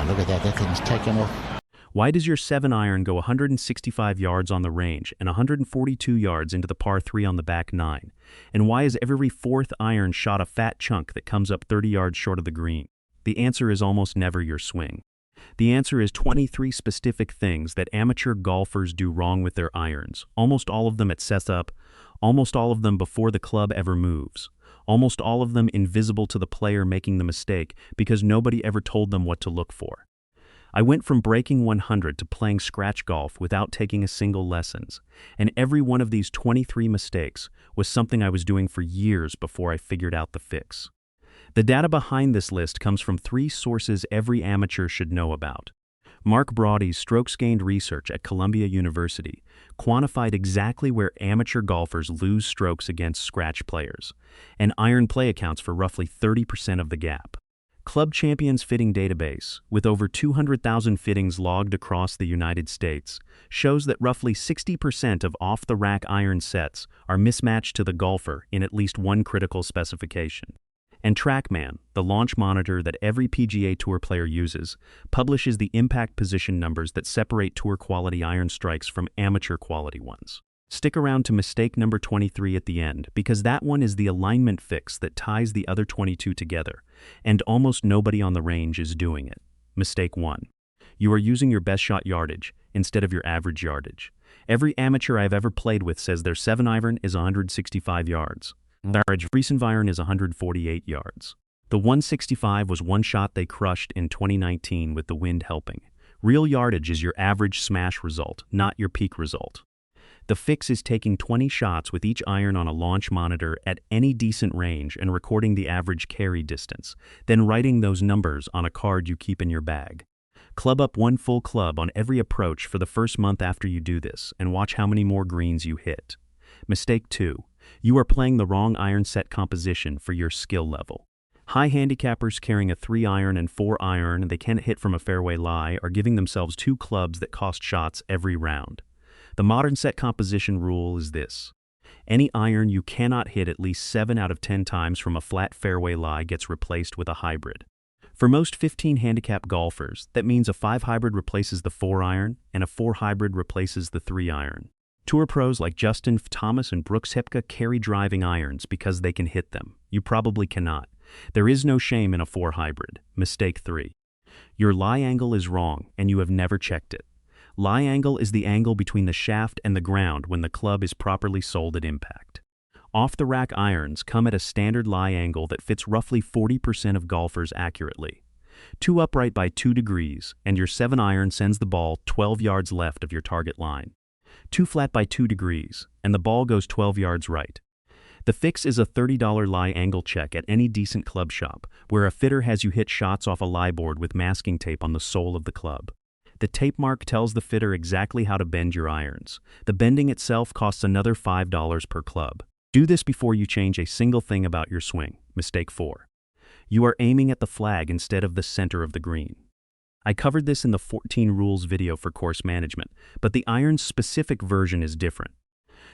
Wow, look at that. That thing's taking off. Why does your 7-iron go 165 yards on the range and 142 yards into the par 3 on the back 9? And why is every fourth iron shot a fat chunk that comes up 30 yards short of the green? The answer is almost never your swing. The answer is 23 specific things that amateur golfers do wrong with their irons, almost all of them at setup, almost all of them before the club ever moves, almost all of them invisible to the player making the mistake because nobody ever told them what to look for. I went from breaking 100 to playing scratch golf without taking a single lessons, and every one of these 23 mistakes was something I was doing for years before I figured out the fix. The data behind this list comes from 3 sources every amateur should know about. Mark Broady's strokes gained research at Columbia University quantified exactly where amateur golfers lose strokes against scratch players, and iron play accounts for roughly 30% of the gap. Club Champions Fitting Database, with over 200,000 fittings logged across the United States, shows that roughly 60% of off-the-rack iron sets are mismatched to the golfer in at least one critical specification. And TrackMan, the launch monitor that every PGA Tour player uses, publishes the impact position numbers that separate tour-quality iron strikes from amateur-quality ones. Stick around to mistake number 23 at the end, because that one is the alignment fix that ties the other 22 together, and almost nobody on the range is doing it. Mistake 1. You are using your best shot yardage instead of your average yardage. Every amateur I've ever played with says their 7-iron is 165 yards. Their average recent iron is 148 yards. The 165 was one shot they crushed in 2019 with the wind helping. Real yardage is your average smash result, not your peak result. The fix is taking 20 shots with each iron on a launch monitor at any decent range and recording the average carry distance, then writing those numbers on a card you keep in your bag. Club up one full club on every approach for the first month after you do this, and watch how many more greens you hit. Mistake 2. You are playing the wrong iron set composition for your skill level. High handicappers carrying a 3-iron and 4-iron they can't hit from a fairway lie are giving themselves 2 clubs that cost shots every round. The modern set composition rule is this: any iron you cannot hit at least 7 out of 10 times from a flat fairway lie gets replaced with a hybrid. For most 15 handicap golfers, that means a 5 hybrid replaces the 4-iron and a 4 hybrid replaces the 3-iron. Tour pros like Justin Thomas and Brooks Koepka carry driving irons because they can hit them. You probably cannot. There is no shame in a 4 hybrid. Mistake 3. Your lie angle is wrong and you have never checked it. Lie angle is the angle between the shaft and the ground when the club is properly sold at impact. Off-the-rack irons come at a standard lie angle that fits roughly 40% of golfers accurately. 2 upright by 2 degrees, and your 7-iron sends the ball 12 yards left of your target line. 2 flat by 2 degrees, and the ball goes 12 yards right. The fix is a $30 lie angle check at any decent club shop, where a fitter has you hit shots off a lie board with masking tape on the sole of the club. The tape mark tells the fitter exactly how to bend your irons. The bending itself costs another $5 per club. Do this before you change a single thing about your swing. Mistake 4. You are aiming at the flag instead of the center of the green. I covered this in the 14 rules video for course management, but the iron's specific version is different.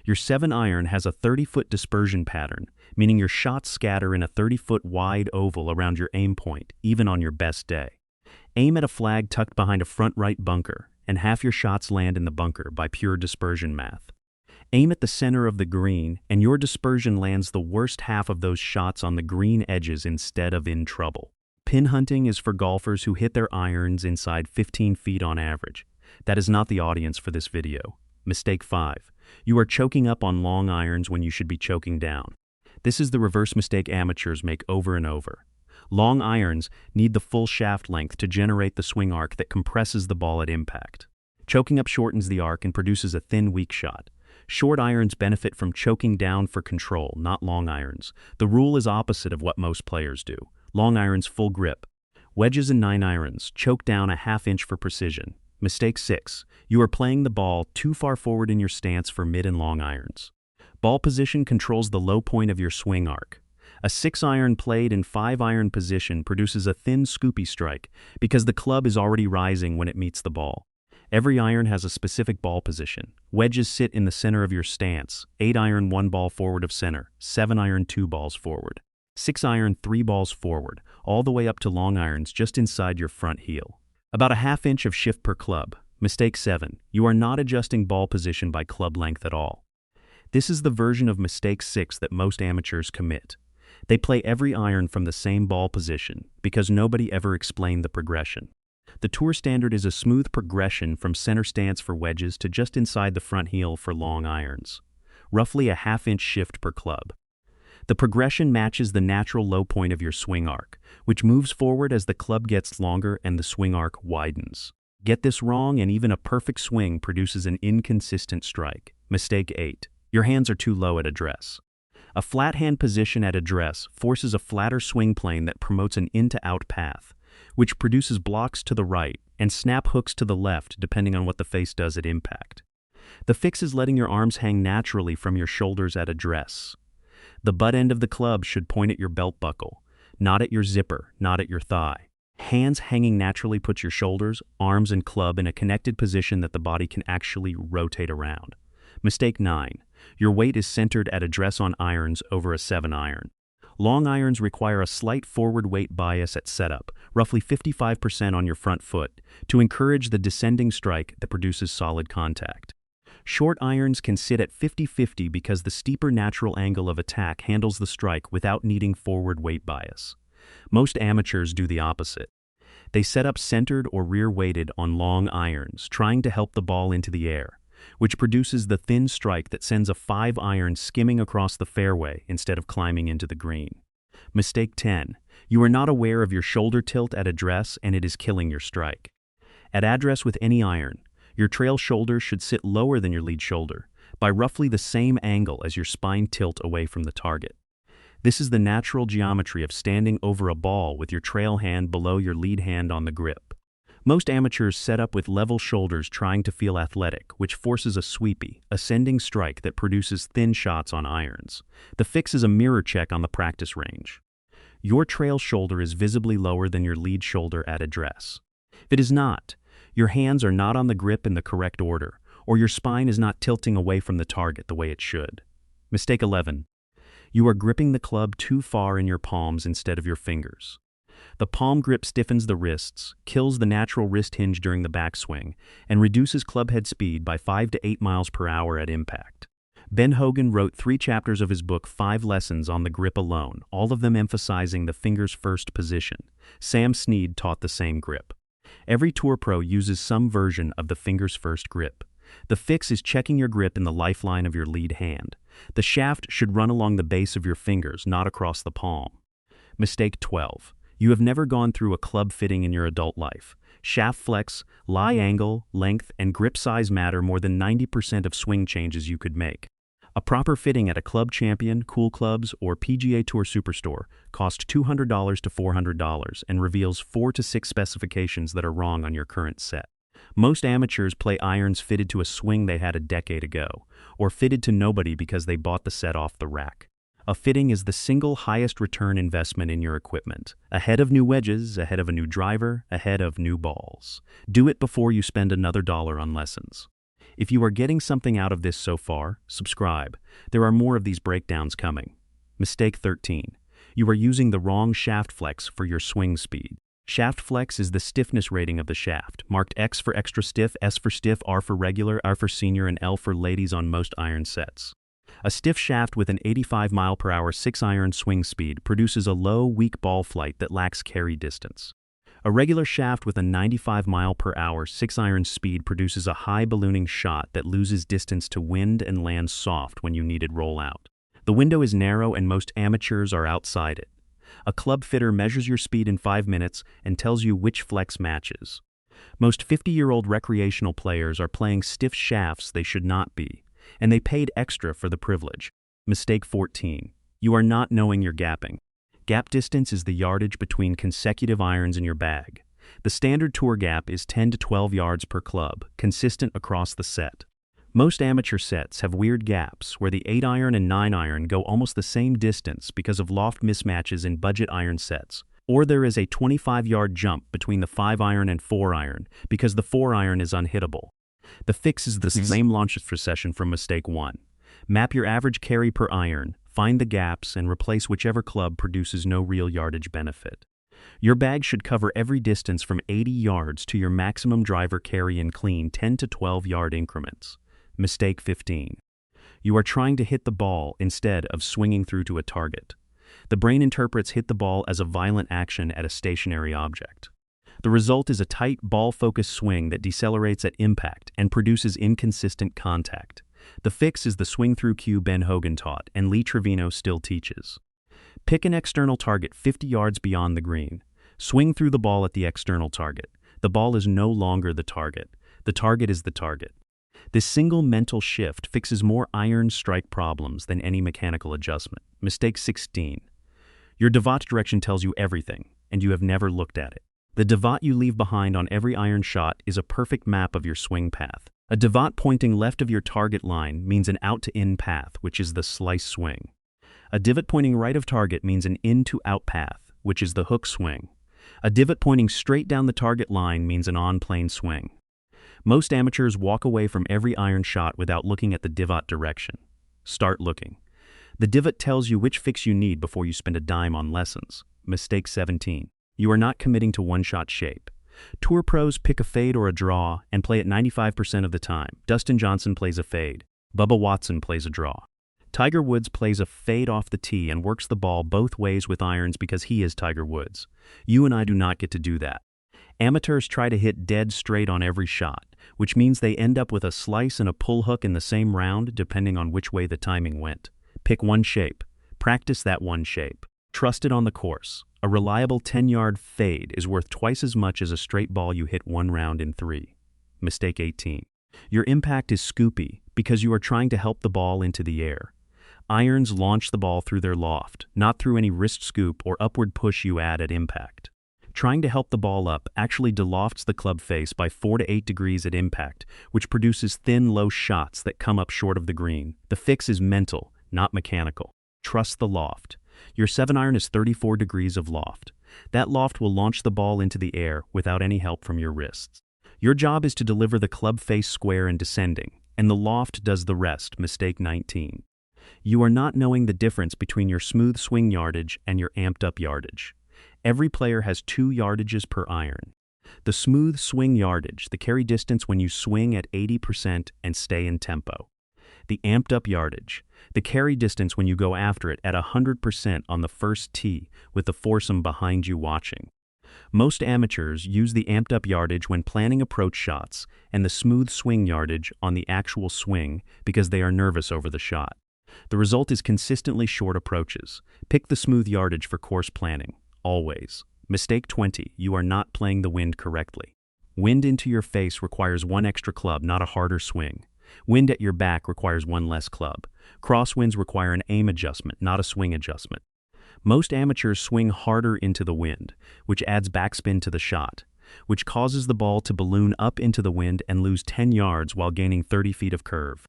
Your 7-iron has a 30-foot dispersion pattern, meaning your shots scatter in a 30-foot wide oval around your aim point, even on your best day. Aim at a flag tucked behind a front right bunker, and half your shots land in the bunker by pure dispersion math. Aim at the center of the green, and your dispersion lands the worst half of those shots on the green edges instead of in trouble. Pin hunting is for golfers who hit their irons inside 15 feet on average. That is not the audience for this video. Mistake 5. You are choking up on long irons when you should be choking down. This is the reverse mistake amateurs make over and over. Long irons need the full shaft length to generate the swing arc that compresses the ball at impact. Choking up shortens the arc and produces a thin, weak shot. Short irons benefit from choking down for control, not long irons. The rule is opposite of what most players do. Long irons full grip. Wedges and 9-irons choke down a half inch for precision. Mistake 6. You are playing the ball too far forward in your stance for mid and long irons. Ball position controls the low point of your swing arc. A 6-iron played in 5-iron position produces a thin, scoopy strike because the club is already rising when it meets the ball. Every iron has a specific ball position. Wedges sit in the center of your stance. 8-iron 1 ball forward of center. 7-iron 2 balls forward. 6-iron 3 balls forward, all the way up to long irons just inside your front heel. About a half inch of shift per club. Mistake 7. You are not adjusting ball position by club length at all. This is the version of mistake 6 that most amateurs commit. They play every iron from the same ball position because nobody ever explained the progression. The tour standard is a smooth progression from center stance for wedges to just inside the front heel for long irons. Roughly a half-inch shift per club. The progression matches the natural low point of your swing arc, which moves forward as the club gets longer and the swing arc widens. Get this wrong and even a perfect swing produces an inconsistent strike. Mistake 8. Your hands are too low at address. A flat hand position at address forces a flatter swing plane that promotes an in-to-out path, which produces blocks to the right and snap hooks to the left depending on what the face does at impact. The fix is letting your arms hang naturally from your shoulders at address. The butt end of the club should point at your belt buckle, not at your zipper, not at your thigh. Hands hanging naturally puts your shoulders, arms, and club in a connected position that the body can actually rotate around. Mistake 9. Your weight is centered at address on irons over a 7-iron. Long irons require a slight forward weight bias at setup, roughly 55% on your front foot, to encourage the descending strike that produces solid contact. Short irons can sit at 50-50 because the steeper natural angle of attack handles the strike without needing forward weight bias. Most amateurs do the opposite. They set up centered or rear-weighted on long irons, trying to help the ball into the air, which produces the thin strike that sends a 5-iron skimming across the fairway instead of climbing into the green. Mistake 10. You are not aware of your shoulder tilt at address and it is killing your strike. At address with any iron, your trail shoulder should sit lower than your lead shoulder, by roughly the same angle as your spine tilt away from the target. This is the natural geometry of standing over a ball with your trail hand below your lead hand on the grip. Most amateurs set up with level shoulders trying to feel athletic, which forces a sweepy, ascending strike that produces thin shots on irons. The fix is a mirror check on the practice range. Your trail shoulder is visibly lower than your lead shoulder at address. If it is not, your hands are not on the grip in the correct order, or your spine is not tilting away from the target the way it should. Mistake 11. You are gripping the club too far in your palms instead of your fingers. The palm grip stiffens the wrists, kills the natural wrist hinge during the backswing, and reduces clubhead speed by 5 to 8 miles per hour at impact. Ben Hogan wrote 3 chapters of his book 5 Lessons on the grip alone, all of them emphasizing the fingers first position. Sam Snead taught the same grip. Every tour pro uses some version of the fingers first grip. The fix is checking your grip in the lifeline of your lead hand. The shaft should run along the base of your fingers, not across the palm. Mistake 12. You have never gone through a club fitting in your adult life. Shaft flex, lie angle, length, and grip size matter more than 90% of swing changes you could make. A proper fitting at a Club Champion, Cool Clubs, or PGA Tour Superstore costs $200 to $400 and reveals 4 to 6 specifications that are wrong on your current set. Most amateurs play irons fitted to a swing they had a decade ago, or fitted to nobody because they bought the set off the rack. A fitting is the single highest return investment in your equipment, ahead of new wedges, ahead of a new driver, ahead of new balls. Do it before you spend another $1 on lessons. If you are getting something out of this so far, subscribe. There are more of these breakdowns coming. Mistake 13. You are using the wrong shaft flex for your swing speed. Shaft flex is the stiffness rating of the shaft, marked X for extra stiff, S for stiff, R for regular, R for senior, and L for ladies on most iron sets. A stiff shaft with an 85-mile-per-hour 6-iron swing speed produces a low, weak ball flight that lacks carry distance. A regular shaft with a 95-mile-per-hour 6-iron speed produces a high ballooning shot that loses distance to wind and lands soft when you need it roll out. The window is narrow and most amateurs are outside it. A club fitter measures your speed in 5 minutes and tells you which flex matches. Most 50-year-old recreational players are playing stiff shafts they should not be, and they paid extra for the privilege. Mistake 14. You are not knowing your gapping. Gap distance is the yardage between consecutive irons in your bag. The standard tour gap is 10 to 12 yards per club, consistent across the set. Most amateur sets have weird gaps where the 8-iron and 9-iron go almost the same distance because of loft mismatches in budget iron sets, or there is a 25-yard jump between the 5-iron and 4-iron because the 4-iron is unhittable. The fix is the same launch procession from mistake 1. Map your average carry per iron, find the gaps, and replace whichever club produces no real yardage benefit. Your bag should cover every distance from 80 yards to your maximum driver carry and clean 10 to 12 yard increments. Mistake 15. You are trying to hit the ball instead of swinging through to a target. The brain interprets hit the ball as a violent action at a stationary object. The result is a tight, ball-focused swing that decelerates at impact and produces inconsistent contact. The fix is the swing-through cue Ben Hogan taught and Lee Trevino still teaches. Pick an external target 50 yards beyond the green. Swing through the ball at the external target. The ball is no longer the target. The target is the target. This single mental shift fixes more iron strike problems than any mechanical adjustment. Mistake 16. Your divot direction tells you everything, and you have never looked at it. The divot you leave behind on every iron shot is a perfect map of your swing path. A divot pointing left of your target line means an out-to-in path, which is the slice swing. A divot pointing right of target means an in-to-out path, which is the hook swing. A divot pointing straight down the target line means an on-plane swing. Most amateurs walk away from every iron shot without looking at the divot direction. Start looking. The divot tells you which fix you need before you spend a dime on lessons. Mistake 17. You are not committing to one-shot shape. Tour pros pick a fade or a draw and play it 95% of the time. Dustin Johnson plays a fade. Bubba Watson plays a draw. Tiger Woods plays a fade off the tee and works the ball both ways with irons because he is Tiger Woods. You and I do not get to do that. Amateurs try to hit dead straight on every shot, which means they end up with a slice and a pull hook in the same round depending on which way the timing went. Pick one shape. Practice that one shape. Trust it on the course. A reliable 10-yard fade is worth twice as much as a straight ball you hit one round in 3. Mistake 18. Your impact is scoopy because you are trying to help the ball into the air. Irons launch the ball through their loft, not through any wrist scoop or upward push you add at impact. Trying to help the ball up actually delofts the club face by 4 to 8 degrees at impact, which produces thin, low shots that come up short of the green. The fix is mental, not mechanical. Trust the loft. Your 7-iron is 34 degrees of loft. That loft will launch the ball into the air without any help from your wrists. Your job is to deliver the club face square and descending, and the loft does the rest. Mistake 19. You are not knowing the difference between your smooth swing yardage and your amped up yardage. Every player has 2 yardages per iron. The smooth swing yardage, the carry distance when you swing at 80% and stay in tempo. The amped up yardage, the carry distance when you go after it at 100% on the first tee with the foursome behind you watching. Most amateurs use the amped up yardage when planning approach shots and the smooth swing yardage on the actual swing because they are nervous over the shot. The result is consistently short approaches. Pick the smooth yardage for course planning, always. Mistake 20, you are not playing the wind correctly. Wind into your face requires 1 extra club, not a harder swing. Wind at your back requires 1 less club. Crosswinds require an aim adjustment, not a swing adjustment. Most amateurs swing harder into the wind, which adds backspin to the shot, which causes the ball to balloon up into the wind and lose 10 yards while gaining 30 feet of curve.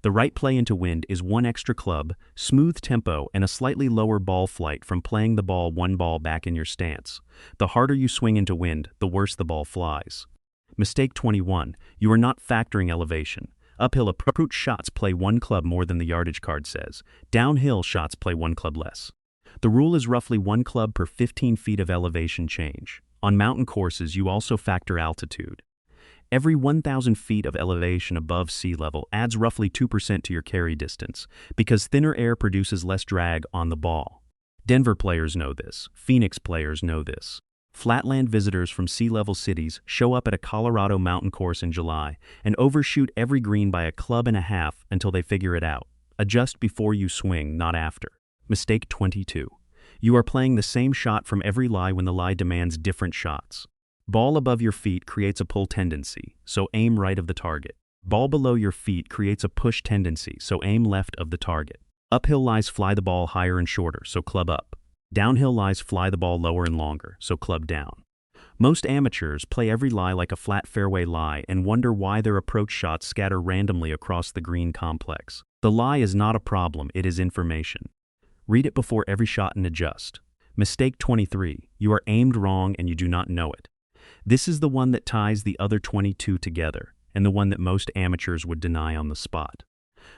The right play into wind is 1 extra club, smooth tempo, and a slightly lower ball flight from playing the ball 1 ball back in your stance. The harder you swing into wind, the worse the ball flies. Mistake 21, you are not factoring elevation. Uphill approach shots play 1 club more than the yardage card says. Downhill shots play 1 club less. The rule is roughly 1 club per 15 feet of elevation change. On mountain courses, you also factor altitude. Every 1,000 feet of elevation above sea level adds roughly 2% to your carry distance because thinner air produces less drag on the ball. Denver players know this. Phoenix players know this. Flatland visitors from sea-level cities show up at a Colorado mountain course in July and overshoot every green by 1.5 clubs until they figure it out. Adjust before you swing, not after. Mistake 22. You are playing the same shot from every lie when the lie demands different shots. Ball above your feet creates a pull tendency, so aim right of the target. Ball below your feet creates a push tendency, so aim left of the target. Uphill lies fly the ball higher and shorter, so club up. Downhill lies fly the ball lower and longer, so club down. Most amateurs play every lie like a flat fairway lie and wonder why their approach shots scatter randomly across the green complex. The lie is not a problem, it is information. Read it before every shot and adjust. Mistake 23, you are aimed wrong and you do not know it. This is the one that ties the other 22 together, and the one that most amateurs would deny on the spot.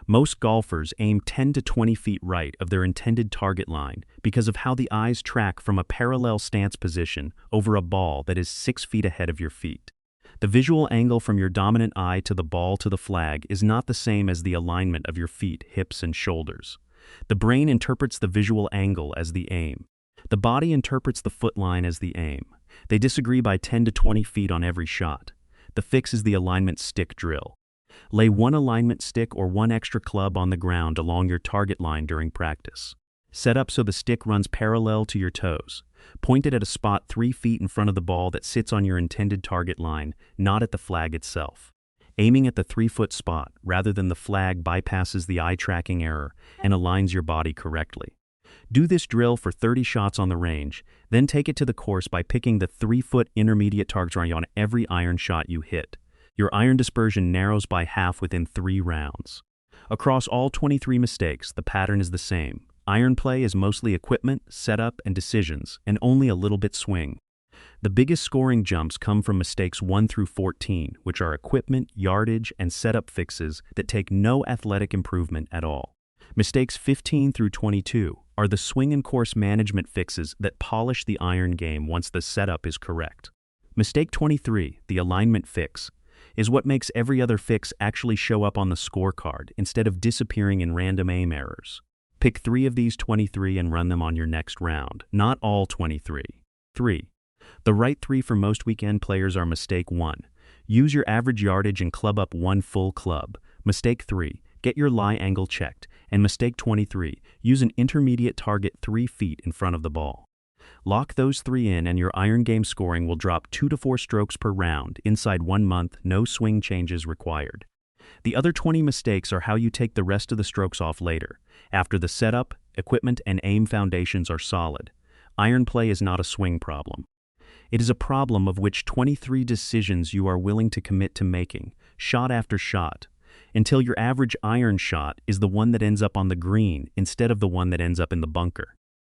Most golfers aim 10 to 20 feet right of their intended target line because of how the eyes track from a parallel stance position over a ball that is 6 feet ahead of your feet. The visual angle from your dominant eye to the ball to the flag is not the same as the alignment of your feet, hips, and shoulders. The brain interprets the visual angle as the aim. The body interprets the foot line as the aim. They disagree by 10 to 20 feet on every shot. The fix is the alignment stick drill. Lay one alignment stick or one extra club on the ground along your target line during practice. Set up so the stick runs parallel to your toes. Point it at a spot 3 feet in front of the ball that sits on your intended target line, not at the flag itself. Aiming at the 3-foot spot rather than the flag bypasses the eye tracking error and aligns your body correctly. Do this drill for 30 shots on the range, then take it to the course by picking the 3-foot intermediate target on every iron shot you hit. Your iron dispersion narrows by half within 3 rounds. Across all 23 mistakes, the pattern is the same. Iron play is mostly equipment, setup, and decisions, and only a little bit swing. The biggest scoring jumps come from mistakes 1 through 14, which are equipment, yardage, and setup fixes that take no athletic improvement at all. Mistakes 15 through 22 are the swing and course management fixes that polish the iron game once the setup is correct. Mistake 23, the alignment fix, is what makes every other fix actually show up on the scorecard instead of disappearing in random aim errors. Pick 3 of these 23 and run them on your next round, not all 23. 3. The right 3 for most weekend players are mistake 1. Use your average yardage and club up 1 full club. Mistake 3. Get your lie angle checked. And mistake 23. Use an intermediate target 3 feet in front of the ball. Lock those 3 in and your iron game scoring will drop 2 to 4 strokes per round inside 1 month, no swing changes required. The other 20 mistakes are how you take the rest of the strokes off later, after the setup, equipment, and aim foundations are solid. Iron play is not a swing problem. It is a problem of which 23 decisions you are willing to commit to making, shot after shot, until your average iron shot is the one that ends up on the green instead of the one that ends up in the bunker.